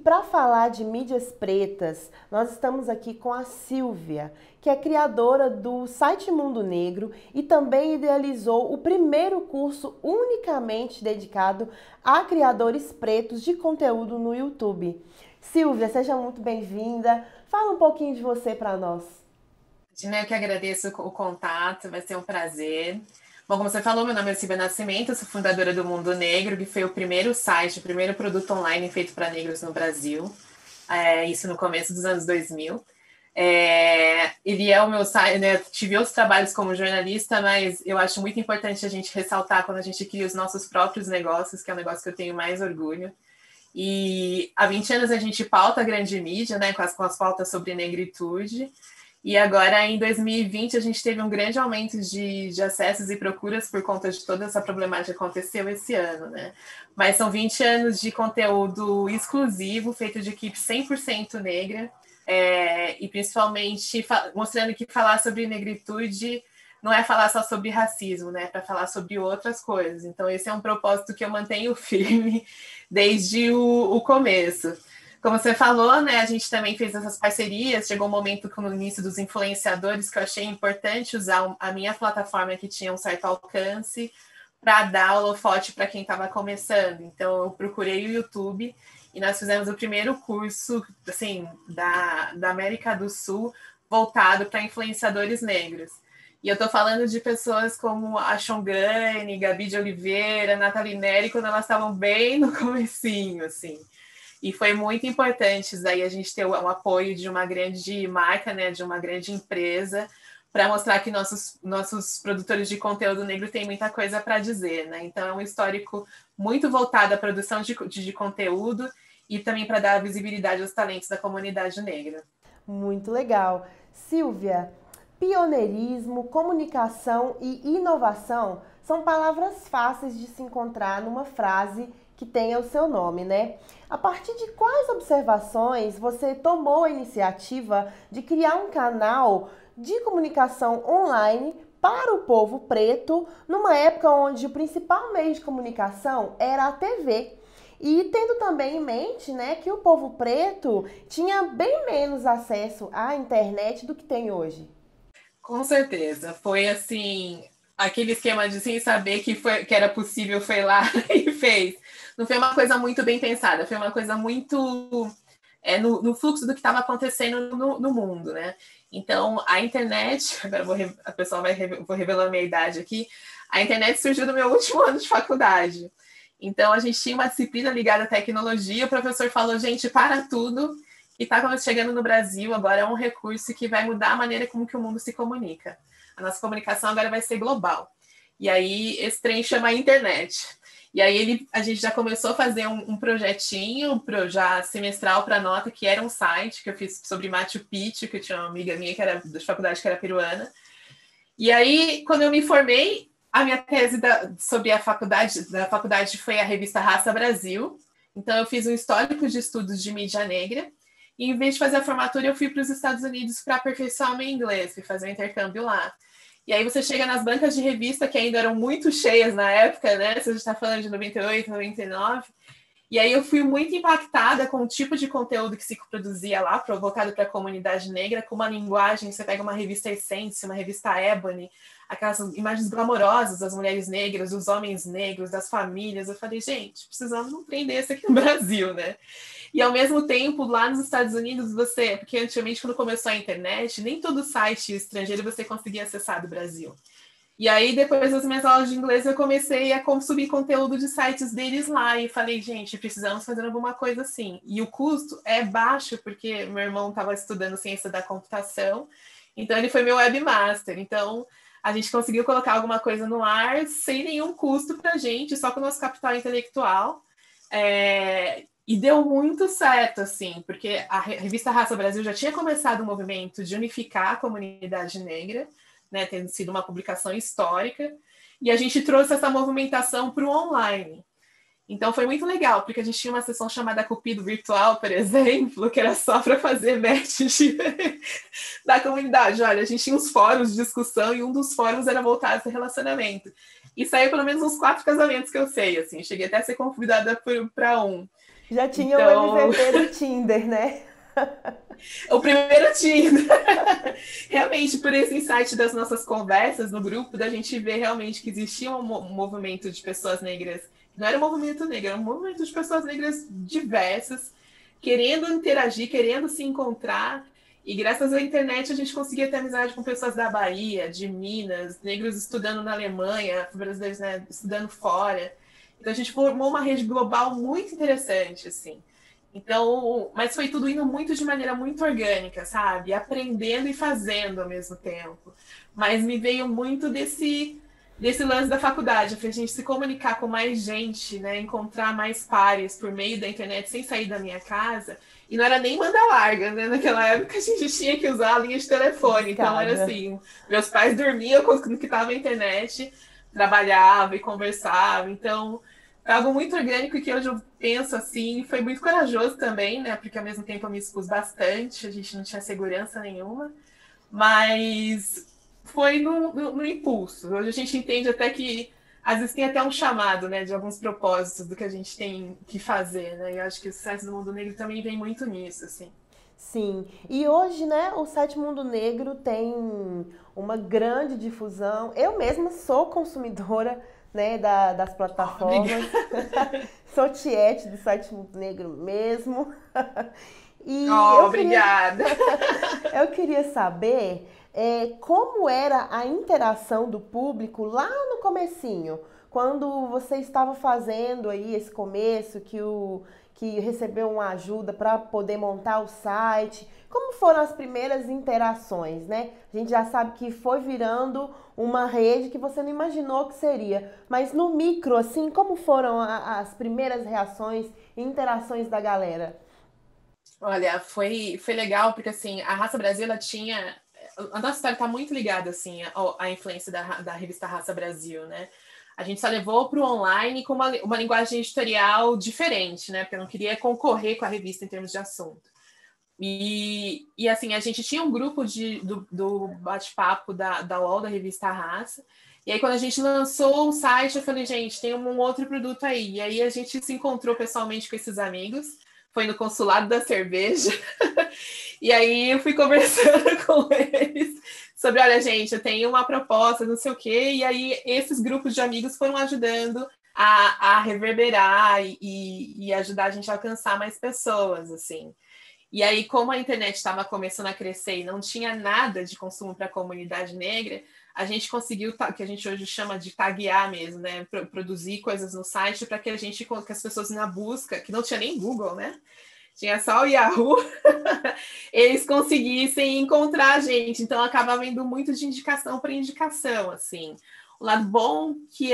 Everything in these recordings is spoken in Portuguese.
para falar de mídias pretas, nós estamos aqui com a Silvia, que é criadora do site Mundo Negro e também idealizou o primeiro curso unicamente dedicado a criadores pretos de conteúdo no YouTube. Silvia, seja muito bem-vinda. Fala um pouquinho de você para nós. Eu que agradeço o contato, vai ser um prazer. Bom, como você falou, meu nome é Silvia Nascimento, eu sou fundadora do Mundo Negro, que foi o primeiro site, o primeiro produto online feito para negros no Brasil, isso no começo dos anos 2000. Ele é o meu site, né? Tive outros trabalhos como jornalista, mas eu acho muito importante a gente ressaltar quando a gente cria os nossos próprios negócios, que é o negócio que eu tenho mais orgulho. E há 20 anos a gente pauta a grande mídia, né, com as pautas sobre negritude. E agora, em 2020, a gente teve um grande aumento de acessos e procuras por conta de toda essa problemática que aconteceu esse ano, né? Mas são 20 anos de conteúdo exclusivo, feito de equipe 100% negra, e principalmente mostrando que falar sobre negritude não é falar só sobre racismo, né? É para falar sobre outras coisas. Então, esse é um propósito que eu mantenho firme desde o começo. Como você falou, né, a gente também fez essas parcerias, chegou um momento no início dos influenciadores que eu achei importante usar a minha plataforma que tinha um certo alcance para dar holofote para quem estava começando. Então eu procurei o YouTube e nós fizemos o primeiro curso assim, da América do Sul voltado para influenciadores negros. E eu estou falando de pessoas como a Chongane, Gabi de Oliveira, Nathalie Neri, quando elas estavam bem no comecinho, assim. E foi muito importante daí a gente ter o apoio de uma grande marca, né, de uma grande empresa, para mostrar que nossos produtores de conteúdo negro têm muita coisa para dizer, né? Então é um histórico muito voltado à produção de conteúdo e também para dar visibilidade aos talentos da comunidade negra. Muito legal. Silvia, pioneirismo, comunicação e inovação são palavras fáceis de se encontrar numa frase que tenha o seu nome, né? A partir de quais observações você tomou a iniciativa de criar um canal de comunicação online para o povo preto, numa época onde o principal meio de comunicação era a TV? E tendo também em mente, né, que o povo preto tinha bem menos acesso à internet do que tem hoje. Com certeza. Foi assim, aquele esquema de sem saber que era possível, foi lá e fez. Não foi uma coisa muito bem pensada, foi uma coisa muito no fluxo do que estava acontecendo no mundo, né? Então, a internet, agora a pessoa vou revelar a minha idade aqui, a internet surgiu no meu último ano de faculdade. Então, a gente tinha uma disciplina ligada à tecnologia, o professor falou, gente, para tudo, e está chegando no Brasil, agora é um recurso que vai mudar a maneira como que o mundo se comunica. A nossa comunicação agora vai ser global. E aí, esse trem chama a internet. E aí, a gente já começou a fazer um projetinho já semestral para a nota, que era um site que eu fiz sobre Machu Picchu, que eu tinha uma amiga minha que era de faculdade, que era peruana. E aí, quando eu me formei, a minha tese sobre a faculdade foi a revista Raça Brasil. Então, eu fiz um histórico de estudos de mídia negra. E em vez de fazer a formatura, eu fui para os Estados Unidos para aperfeiçoar meu inglês, fui fazer um intercâmbio lá. E aí você chega nas bancas de revista, que ainda eram muito cheias na época, né? Se a gente está falando de 98, 99. E aí eu fui muito impactada com o tipo de conteúdo que se produzia lá, voltado para a comunidade negra, com uma linguagem, você pega uma revista Essence, uma revista Ebony, aquelas imagens glamourosas das mulheres negras, dos homens negros, das famílias. Eu falei, gente, precisamos de um trem desse aqui no Brasil, né? E ao mesmo tempo, lá nos Estados Unidos, porque antigamente, quando começou a internet, nem todo site estrangeiro você conseguia acessar do Brasil. E aí, depois das minhas aulas de inglês, eu comecei a consumir conteúdo de sites deles lá. E falei, gente, precisamos fazer alguma coisa assim. E o custo é baixo, porque meu irmão estava estudando ciência da computação, então ele foi meu webmaster. Então, a gente conseguiu colocar alguma coisa no ar sem nenhum custo para a gente, só com o nosso capital intelectual. E deu muito certo, assim, porque a revista Raça Brasil já tinha começado um movimento de unificar a comunidade negra, né, tendo sido uma publicação histórica, e a gente trouxe essa movimentação para o online. Então foi muito legal, porque a gente tinha uma sessão chamada Cupido Virtual, por exemplo, que era só para fazer match da comunidade. Olha, a gente tinha uns fóruns de discussão e um dos fóruns era voltado a relacionamento. E saiu pelo menos uns 4 casamentos que eu sei, assim, cheguei até a ser convidada para um. Já tinha o Então, MVP do Tinder, né? o primeiro Tinder. Realmente, por esse insight das nossas conversas no grupo, da gente ver realmente que existia um movimento de pessoas negras. Não era um movimento negro, era um movimento de pessoas negras diversas, querendo interagir, querendo se encontrar. E graças à internet a gente conseguia ter amizade com pessoas da Bahia, de Minas, negros estudando na Alemanha, brasileiros, né, estudando fora. Então a gente formou uma rede global muito interessante, assim. Então, mas foi tudo indo muito de maneira muito orgânica, sabe? Aprendendo e fazendo ao mesmo tempo. Mas me veio muito desse lance da faculdade, para a gente se comunicar com mais gente, né? Encontrar mais pares por meio da internet sem sair da minha casa. E não era nem banda larga, né? Naquela época a gente tinha que usar a linha de telefone. Então era Escada. assim, meus pais dormiam quando que estava a internet, trabalhava e conversava. Então, é algo muito orgânico que hoje eu penso assim, foi muito corajoso também, né? Porque ao mesmo tempo eu me expus bastante, a gente não tinha segurança nenhuma, mas foi no impulso. Hoje a gente entende até que às vezes tem até um chamado, né, de alguns propósitos do que a gente tem que fazer, né? E eu acho que o sucesso do mundo negro também vem muito nisso, assim. Sim, e hoje, né, o site Mundo Negro tem uma grande difusão. Eu mesma sou consumidora, né, das Oh, plataformas, obrigada. sou tiete do site Mundo Negro mesmo. E Oh, obrigada. eu queria saber como era a interação do público lá no comecinho, quando você estava fazendo aí esse começo, que recebeu uma ajuda para poder montar o site. Como foram as primeiras interações, né? A gente já sabe que foi virando uma rede que você não imaginou que seria. Mas no micro, assim, como foram as primeiras reações e interações da galera? Olha, foi legal, porque assim, a Raça Brasil, ela tinha. A nossa história está muito ligada, assim, à influência da revista Raça Brasil, né? A gente só levou para o online com uma linguagem editorial diferente, né? Porque eu não queria concorrer com a revista em termos de assunto. E assim, a gente tinha um grupo do bate-papo da UOL, da revista Raça. E aí, quando a gente lançou o site, eu falei, gente, tem um outro produto aí. E aí, a gente se encontrou pessoalmente com esses amigos. Foi no consulado da cerveja. E aí, eu fui conversando com eles sobre, olha, gente, eu tenho uma proposta, não sei o quê. E aí, esses grupos de amigos foram ajudando a reverberar e ajudar a gente a alcançar mais pessoas, assim. E aí, como a internet estava começando a crescer e não tinha nada de consumo para a comunidade negra, a gente conseguiu, que a gente hoje chama de taguear mesmo, né? Produzir coisas no site para que que as pessoas na busca, que não tinha nem Google, né? Tinha só o Yahoo, eles conseguissem encontrar a gente. Então, acabava indo muito de indicação para indicação, assim. O lado bom que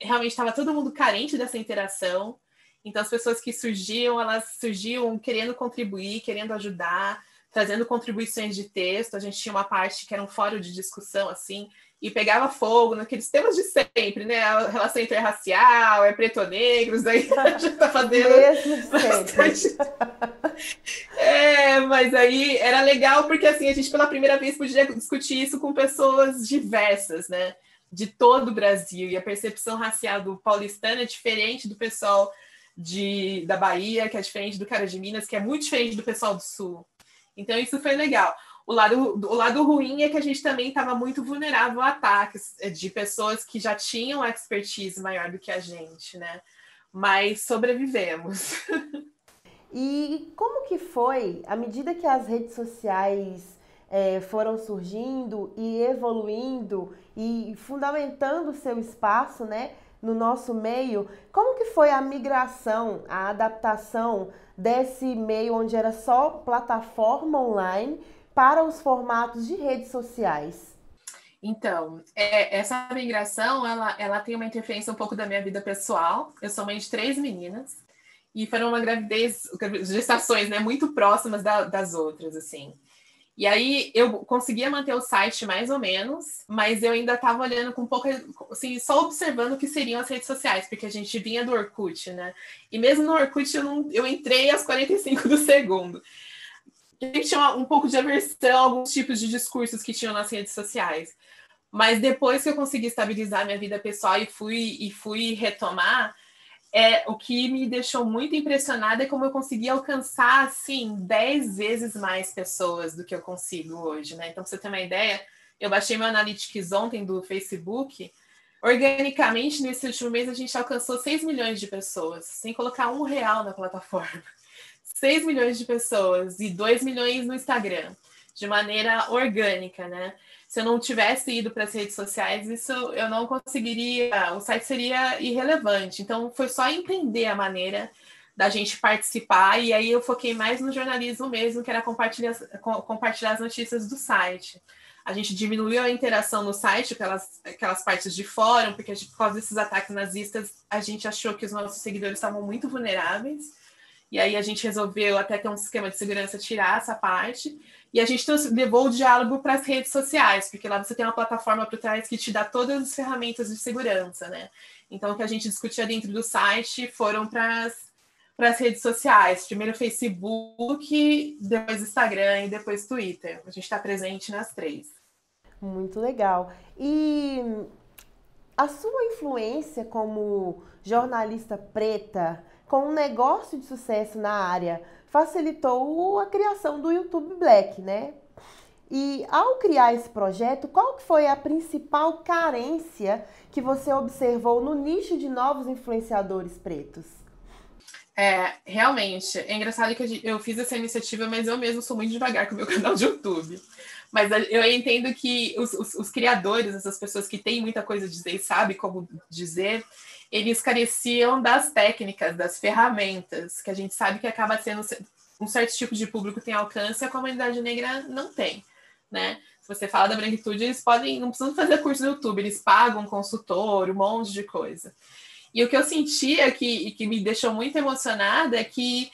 realmente estava todo mundo carente dessa interação. Então, as pessoas que surgiam, elas surgiam querendo contribuir, querendo ajudar, trazendo contribuições de texto. A gente tinha uma parte que era um fórum de discussão, assim, e pegava fogo naqueles temas de sempre, né? A relação interracial, é preto ou negros, aí a gente está Os fazendo mesmos de sempre. bastante. Mas aí era legal porque assim a gente pela primeira vez podia discutir isso com pessoas diversas, né? De todo o Brasil. E a percepção racial do paulistano é diferente do pessoal da Bahia, que é diferente do cara de Minas, que é muito diferente do pessoal do Sul. Então isso foi legal. O lado ruim é que a gente também estava muito vulnerável a ataques de pessoas que já tinham expertise maior do que a gente, né? Mas sobrevivemos. E como que foi, à medida que as redes sociais foram surgindo e evoluindo e fundamentando o seu espaço, né, no nosso meio, como que foi a migração, a adaptação desse meio onde era só plataforma online para os formatos de redes sociais? Então, essa migração, ela tem uma interferência um pouco da minha vida pessoal. Eu sou mãe de 3 meninas e foram uma gestações, né, muito próximas das outras, assim. E aí eu conseguia manter o site mais ou menos, mas eu ainda estava olhando com pouca, assim, só observando o que seriam as redes sociais, porque a gente vinha do Orkut, né? E mesmo no Orkut eu entrei às 45 do segundo. A gente tinha um pouco de aversão a alguns tipos de discursos que tinham nas redes sociais. Mas depois que eu consegui estabilizar minha vida pessoal e fui retomar, o que me deixou muito impressionada é como eu consegui alcançar, assim, 10 vezes mais pessoas do que eu consigo hoje, né? Então, pra você ter uma ideia, eu baixei meu Analytics ontem do Facebook. Organicamente, nesse último mês, a gente alcançou 6 milhões de pessoas, sem colocar R$ 1 na plataforma. 6 milhões de pessoas e 2 milhões no Instagram, de maneira orgânica, né? Se eu não tivesse ido para as redes sociais, isso eu não conseguiria, o site seria irrelevante. Então, foi só entender a maneira da gente participar, e aí eu foquei mais no jornalismo mesmo, que era compartilhar as notícias do site. A gente diminuiu a interação no site, aquelas partes de fórum, porque por causa desses ataques nazistas, a gente achou que os nossos seguidores estavam muito vulneráveis. E aí a gente resolveu até ter um esquema de segurança tirar essa parte. E a gente levou o diálogo para as redes sociais, porque lá você tem uma plataforma por trás que te dá todas as ferramentas de segurança, né? Então, o que a gente discutia dentro do site foram para as redes sociais. Primeiro Facebook, depois Instagram e depois Twitter. A gente está presente nas 3. Muito legal. E a sua influência como jornalista preta com um negócio de sucesso na área facilitou a criação do YouTube Black, né? E ao criar esse projeto, qual que foi a principal carência que você observou no nicho de novos influenciadores pretos? Realmente, é engraçado que eu fiz essa iniciativa, mas eu mesmo sou muito devagar com o meu canal de YouTube. Mas eu entendo que os criadores, essas pessoas que têm muita coisa a dizer e sabem como dizer, eles careciam das técnicas, das ferramentas, que a gente sabe que acaba sendo um certo tipo de público tem alcance e a comunidade negra não tem, né? Se você fala da branquitude, eles não precisam fazer curso no YouTube, eles pagam um consultor, um monte de coisa. E o que eu sentia que me deixou muito emocionada é que,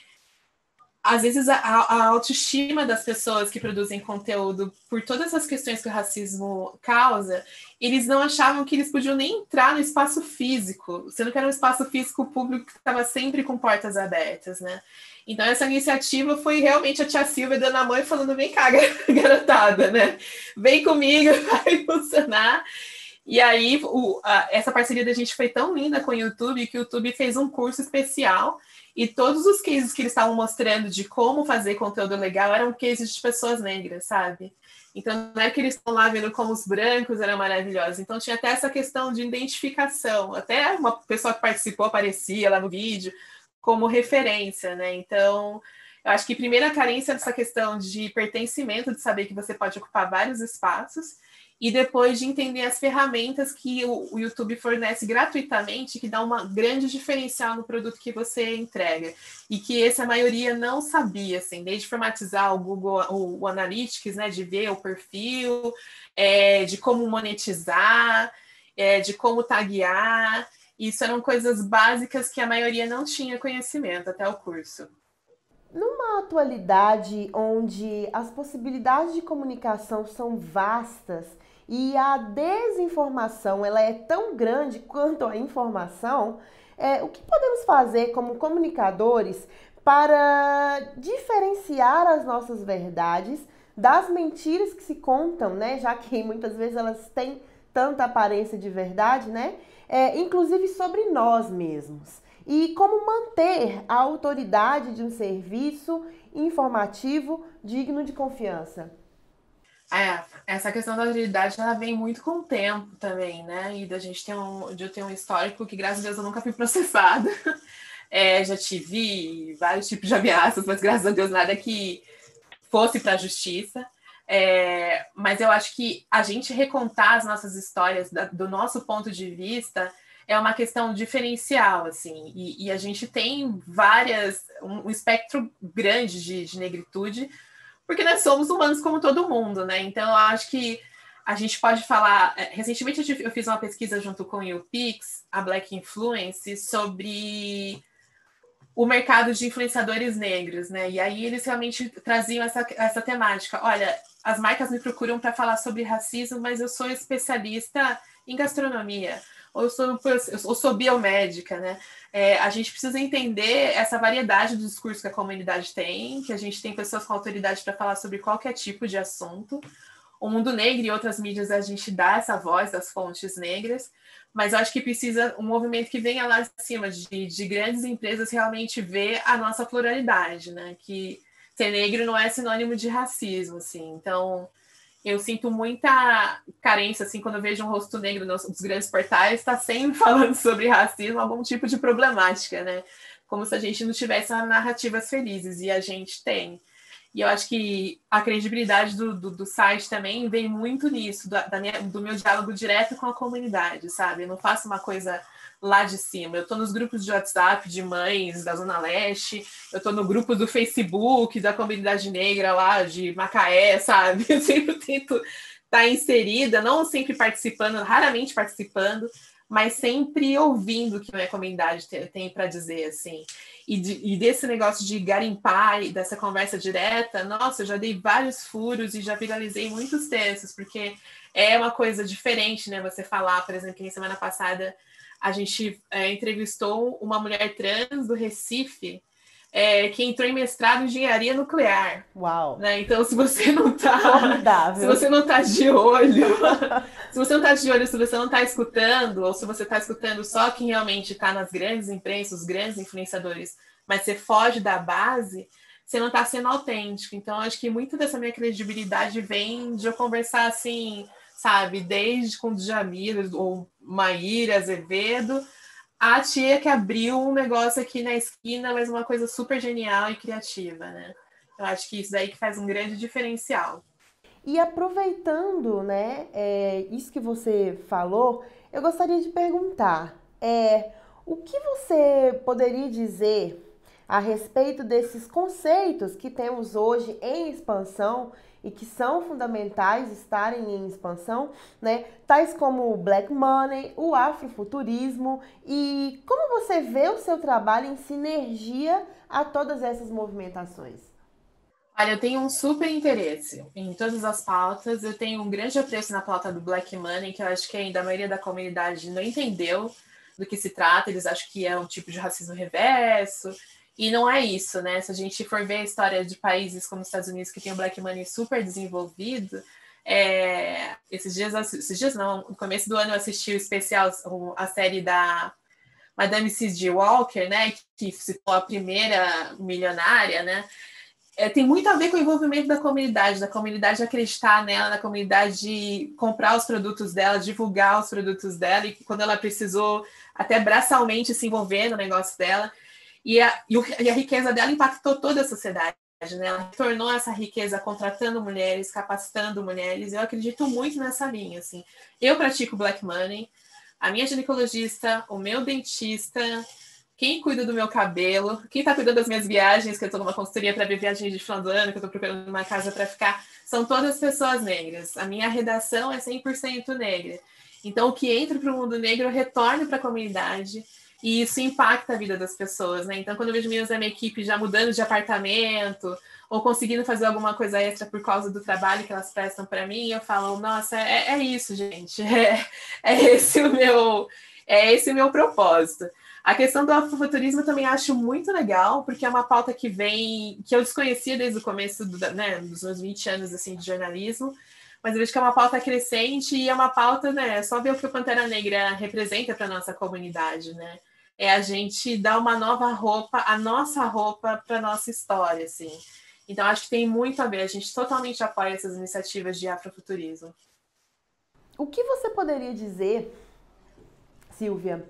às vezes, a autoestima das pessoas que produzem conteúdo, por todas as questões que o racismo causa, eles não achavam que eles podiam nem entrar no espaço físico, sendo que era um espaço físico público que estava sempre com portas abertas, né? Então, essa iniciativa foi realmente a tia Silvia dando a mão e falando, vem cá, garotada, né? Vem comigo, vai funcionar. E aí, essa parceria da gente foi tão linda com o YouTube que o YouTube fez um curso especial e todos os cases que eles estavam mostrando de como fazer conteúdo legal eram cases de pessoas negras, sabe? Então, não é que eles estão lá vendo como os brancos eram maravilhosos. Então, tinha até essa questão de identificação. Até uma pessoa que participou aparecia lá no vídeo como referência, né? Então, eu acho que primeiro a carência dessa questão de pertencimento, de saber que você pode ocupar vários espaços, e depois de entender as ferramentas que o YouTube fornece gratuitamente, que dá uma grande diferencial no produto que você entrega. E que essa maioria não sabia, assim, desde formatizar o Google, o Analytics, né, de ver o perfil, de como monetizar, de como taguear. Isso eram coisas básicas que a maioria não tinha conhecimento até o curso. Numa atualidade onde as possibilidades de comunicação são vastas e a desinformação ela é tão grande quanto a informação, o que podemos fazer como comunicadores para diferenciar as nossas verdades das mentiras que se contam, né? Já que muitas vezes elas têm tanta aparência de verdade, né? Inclusive sobre nós mesmos. E como manter a autoridade de um serviço informativo digno de confiança? Essa questão da autoridade, ela vem muito com o tempo também, né? E da gente de eu ter um histórico que, graças a Deus, eu nunca fui processada. Já tive vários tipos de ameaças, mas graças a Deus nada que fosse para a justiça. Mas eu acho que a gente recontar as nossas histórias do nosso ponto de vista é uma questão diferencial, assim, e a gente tem um espectro grande de negritude, porque nós somos humanos como todo mundo, né? Então, eu acho que a gente pode falar... Recentemente, eu fiz uma pesquisa junto com o YouPix, a Black Influence, sobre o mercado de influenciadores negros, né? E aí eles realmente traziam essa temática. Olha, as marcas me procuram para falar sobre racismo, mas eu sou especialista em gastronomia, ou eu sou biomédica, né? A gente precisa entender essa variedade do discurso que a comunidade tem, que a gente tem pessoas com autoridade para falar sobre qualquer tipo de assunto, o Mundo Negro e outras mídias a gente dá essa voz das fontes negras, mas eu acho que precisa um movimento que venha lá de cima, de grandes empresas realmente ver a nossa pluralidade, né? Que ser negro não é sinônimo de racismo, assim. Então, eu sinto muita carência, assim, quando eu vejo um rosto negro nos grandes portais, está sempre falando sobre racismo, algum tipo de problemática, né? Como se a gente não tivesse narrativas felizes, e a gente tem. E eu acho que a credibilidade do site também vem muito nisso, do meu diálogo direto com a comunidade, sabe? Eu não faço uma coisa lá de cima. Eu estou nos grupos de WhatsApp de mães da Zona Leste, eu estou no grupo do Facebook da comunidade negra lá de Macaé, sabe? Eu sempre tento estar inserida, não sempre participando, raramente participando, mas sempre ouvindo o que a minha comunidade tem para dizer, assim. E desse negócio de garimpar e dessa conversa direta, nossa, eu já dei vários furos e já viralizei muitos textos, porque é uma coisa diferente, né? Você falar, por exemplo, que na semana passada a gente entrevistou uma mulher trans do Recife, que entrou em mestrado em engenharia nuclear. Uau! Né? Então, se você não tá. Formidável. Se você não tá de olho, se você não tá de olho, se você não tá escutando, ou se você tá escutando só quem realmente tá nas grandes empresas, os grandes influenciadores, mas você foge da base, você não tá sendo autêntico. Então, acho que muito dessa minha credibilidade vem de eu conversar assim, sabe, desde com o Djamila ou Maíra Azevedo, a tia que abriu um negócio aqui na esquina, mas uma coisa super genial e criativa, né? Eu acho que isso daí que faz um grande diferencial. E aproveitando, né, isso que você falou, eu gostaria de perguntar, o que você poderia dizer a respeito desses conceitos que temos hoje em expansão e que são fundamentais estarem em expansão, né? Tais como o Black Money, o afrofuturismo, e como você vê o seu trabalho em sinergia a todas essas movimentações? Olha, eu tenho um super interesse em todas as pautas. Eu tenho um grande apreço na pauta do Black Money, que eu acho que ainda a maioria da comunidade não entendeu do que se trata. Eles acham que é um tipo de racismo reverso. E não é isso, né? Se a gente for ver a história de países como os Estados Unidos, que tem o Black Money super desenvolvido, esses dias não, no começo do ano eu assisti o especial, a série da Madame C.G. Walker, né? Que citou a primeira milionária, né? Tem muito a ver com o envolvimento da comunidade acreditar nela, da comunidade comprar os produtos dela, divulgar os produtos dela, e quando ela precisou até braçalmente se envolver no negócio dela. E a riqueza dela impactou toda a sociedade, né? Ela tornou essa riqueza contratando mulheres, capacitando mulheres. Eu acredito muito nessa linha, assim. Eu pratico Black Money, a minha ginecologista, o meu dentista, quem cuida do meu cabelo, quem está cuidando das minhas viagens, que eu estou numa consultoria para ver viagens de final do ano, que eu estou procurando uma casa para ficar, são todas pessoas negras. A minha redação é 100% negra. Então, o que entra para o mundo negro, eu retorno para a comunidade e isso impacta a vida das pessoas, né? Então, quando eu vejo meninas da minha equipe já mudando de apartamento ou conseguindo fazer alguma coisa extra por causa do trabalho que elas prestam para mim, eu falo, nossa, é isso, gente. É esse o meu propósito. A questão do afrofuturismo eu também acho muito legal, porque é uma pauta que eu desconhecia desde o começo dos meus 20 anos assim, de jornalismo, mas eu vejo que é uma pauta crescente e é uma pauta, né? Só ver o que o Pantera Negra representa para a nossa comunidade, né? É a gente dar uma nova roupa, a nossa roupa para a nossa história, assim. Então, acho que tem muito a ver. A gente totalmente apoia essas iniciativas de afrofuturismo. O que você poderia dizer, Silvia,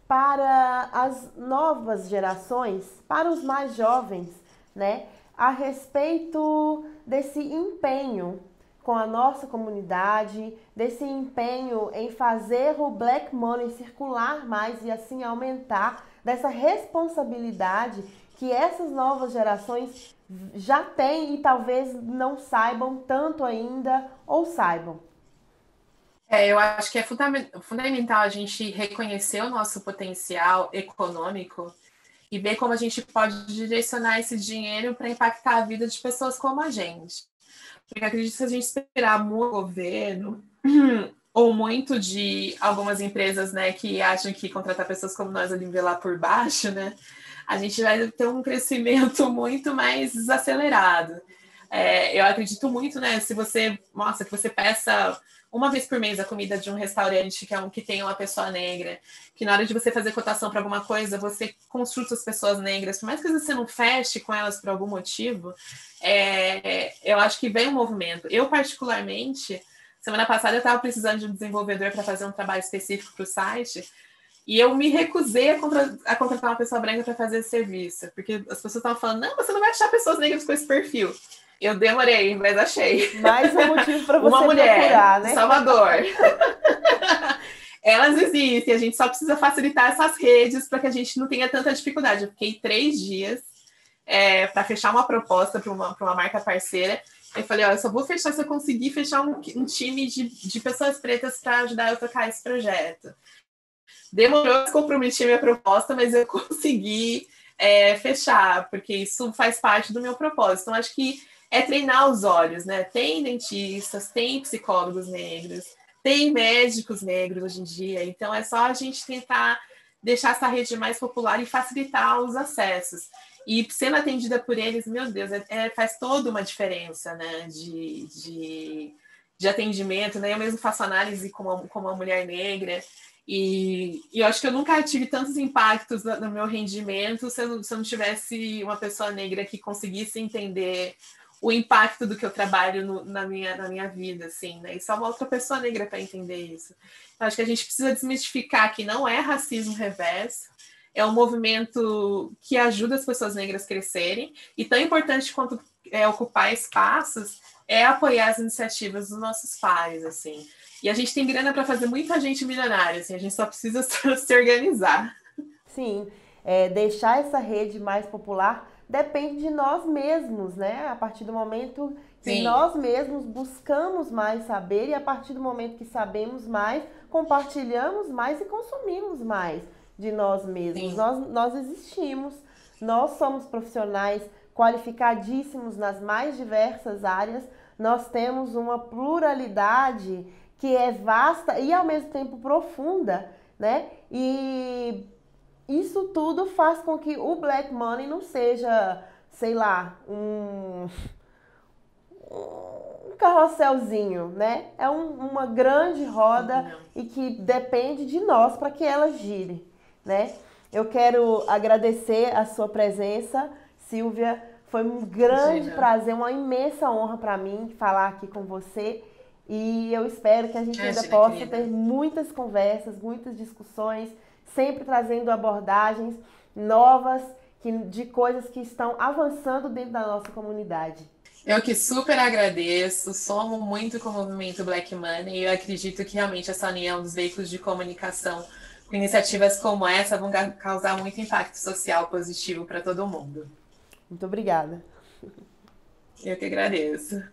para as novas gerações, para os mais jovens, né, a respeito desse empenho com a nossa comunidade, desse empenho em fazer o Black Money circular mais e assim aumentar, dessa responsabilidade que essas novas gerações já têm e talvez não saibam tanto ainda ou saibam. Eu acho que é fundamental a gente reconhecer o nosso potencial econômico e ver como a gente pode direcionar esse dinheiro para impactar a vida de pessoas como a gente. Porque acredito que se a gente esperar muito do governo ou muito de algumas empresas, né, que acham que contratar pessoas como nós ali nivelar por baixo, né, a gente vai ter um crescimento muito mais desacelerado. Eu acredito muito, né? Se você, nossa, que você peça uma vez por mês a comida de um restaurante que tem uma pessoa negra, que na hora de você fazer cotação para alguma coisa, você consulta as pessoas negras, por mais que você não feche com elas por algum motivo, eu acho que vem um movimento. Eu, particularmente, semana passada eu estava precisando de um desenvolvedor para fazer um trabalho específico para o site, e eu me recusei a contratar uma pessoa branca para fazer esse serviço, porque as pessoas estavam falando, não, você não vai achar pessoas negras com esse perfil. Eu demorei, mas achei. Mais um motivo para você uma mulher procurar, né? de Salvador. Elas existem, a gente só precisa facilitar essas redes para que a gente não tenha tanta dificuldade. Eu fiquei 3 dias para fechar uma proposta para uma marca parceira. Eu falei, eu só vou fechar se eu conseguir fechar um time de pessoas pretas para ajudar eu a tocar esse projeto. Demorou, eu comprometi minha proposta, mas eu consegui fechar, porque isso faz parte do meu propósito. Então, acho que treinar os olhos, né? Tem dentistas, tem psicólogos negros, tem médicos negros hoje em dia, então é só a gente tentar deixar essa rede mais popular e facilitar os acessos. E sendo atendida por eles, meu Deus, faz toda uma diferença, né? De atendimento, né? Eu mesmo faço análise como uma mulher negra, e eu acho que eu nunca tive tantos impactos no meu rendimento se eu não tivesse uma pessoa negra que conseguisse entender o impacto do que eu trabalho na minha vida, assim, né? E só uma outra pessoa negra para entender isso. Então, acho que a gente precisa desmistificar que não é racismo reverso, é um movimento que ajuda as pessoas negras a crescerem, e tão importante quanto ocupar espaços é apoiar as iniciativas dos nossos pares, assim. E a gente tem grana para fazer muita gente milionária, assim, a gente só precisa se organizar. Sim, deixar essa rede mais popular depende de nós mesmos, né? A partir do momento que Sim. nós mesmos buscamos mais saber e a partir do momento que sabemos mais, compartilhamos mais e consumimos mais de nós mesmos. Nós existimos, nós somos profissionais qualificadíssimos nas mais diversas áreas, nós temos uma pluralidade que é vasta e ao mesmo tempo profunda, né? E isso tudo faz com que o Black Money não seja, sei lá, um carrosselzinho, né? É uma grande roda e que depende de nós para que ela gire, né? Eu quero agradecer a sua presença, Silvia. Foi um grande prazer, uma imensa honra para mim falar aqui com você. E eu espero que a gente ainda possa ter muitas conversas, muitas discussões, sempre trazendo abordagens novas de coisas que estão avançando dentro da nossa comunidade. Eu que super agradeço, somo muito com o movimento Black Money e eu acredito que realmente essa união dos veículos de comunicação com iniciativas como essa vão causar muito impacto social positivo para todo mundo. Muito obrigada. Eu que agradeço.